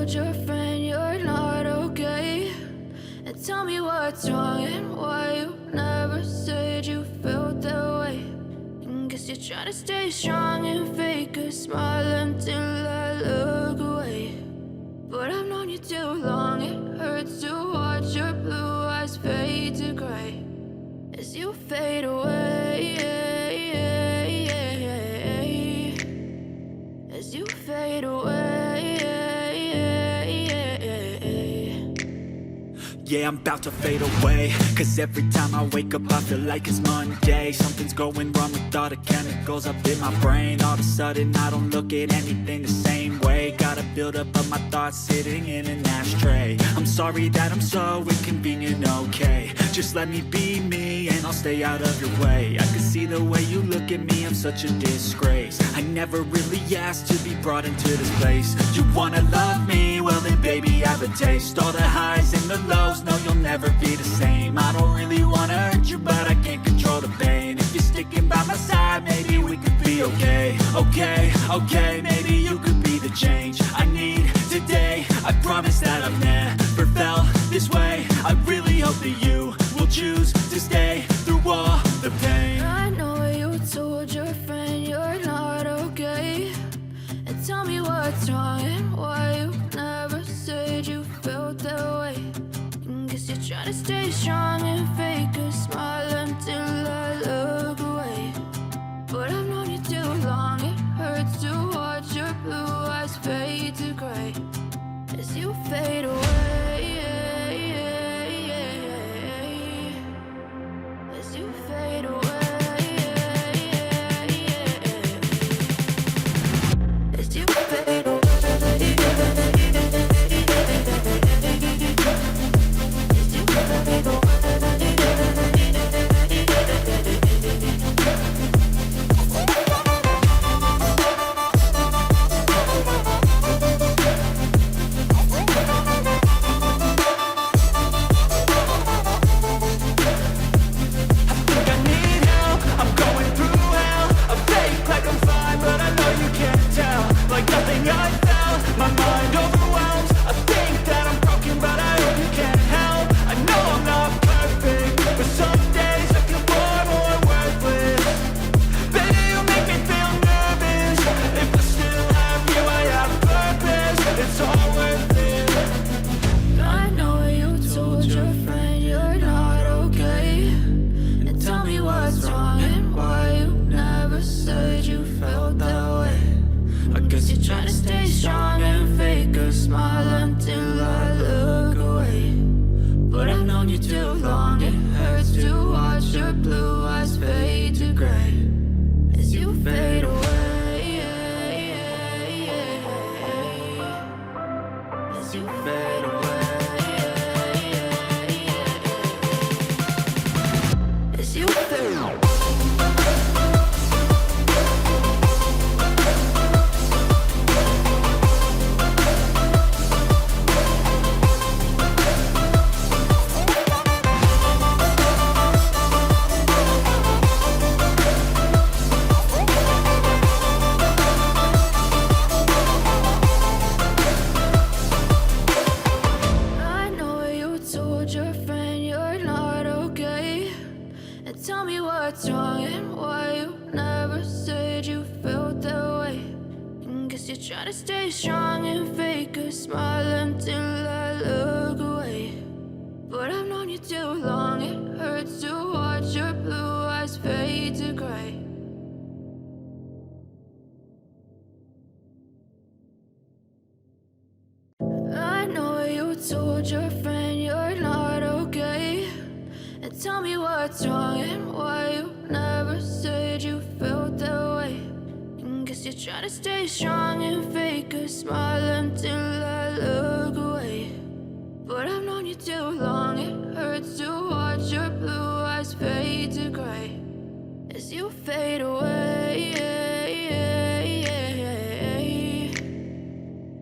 told your friend you're not okay? And tell me what's wrong and why you never said you felt that way. And guess you're trying to stay strong and fake a smile until I look away. But I've known you too long, it hurts to watch your blue eyes fade to gray as you fade away, as you fade away. Yeah, I'm about to fade away, cause every time I wake up I feel like it's Monday. Something's going wrong with all the chemicals up in my brain. All of a sudden I don't look at anything the same way. Got a buildup of my thoughts sitting in an ashtray. I'm sorry that I'm so inconvenient, okay? Just let me be me and I'll stay out of your way. I can see the way you look at me, I'm such a disgrace. I never really asked to be brought into this place. You wanna love me? Well then baby, have a taste. All the highs and the lows, no, you'll never be the same. I don't really wanna hurt you, but I can't control the pain. If you're sticking by my side, maybe we could be okay. Okay, maybe you could be the change I need today. I promise that I've never felt this way. I really hope that you will choose to stay through all the pain. I know you told your friend you're not okay. And tell me what's wrong and why you never said you felt that way. Guess you're trying to stay strong and fake a smile until I look away. But I've known you too long, it hurts to watch your blue eyes fade to gray as you fade away, as you fade away, as you fade away. Try to stay strong and fake a smile until I look away. But I've known you too long, it hurts to watch your blue eyes fade to gray as you fade away,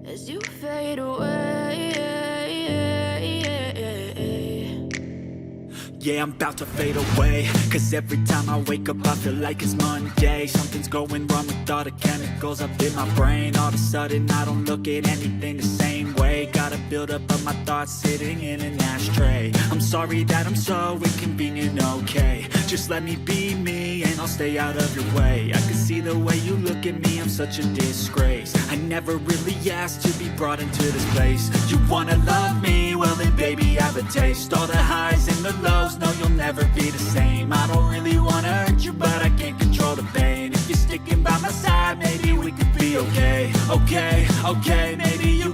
as you fade away. Yeah, I'm about to fade away, cause every time I wake up I feel like it's Monday. Something's going wrong with all the chemicals up in my brain. All of a sudden I don't look at anything the same way. Gotta build up of my thoughts sitting in an ashtray. I'm sorry that I'm so inconvenient, okay. Just let me be me and I'll stay out of your way. I can see the way you look at me, I'm such a disgrace. I never really asked to be brought into this place. You wanna love me? Well then baby have a taste. All the highs and the lows, no you'll never be the same. I don't really wanna hurt you but I can't control the pain. If you're sticking by my side maybe we could be okay. Okay, maybe you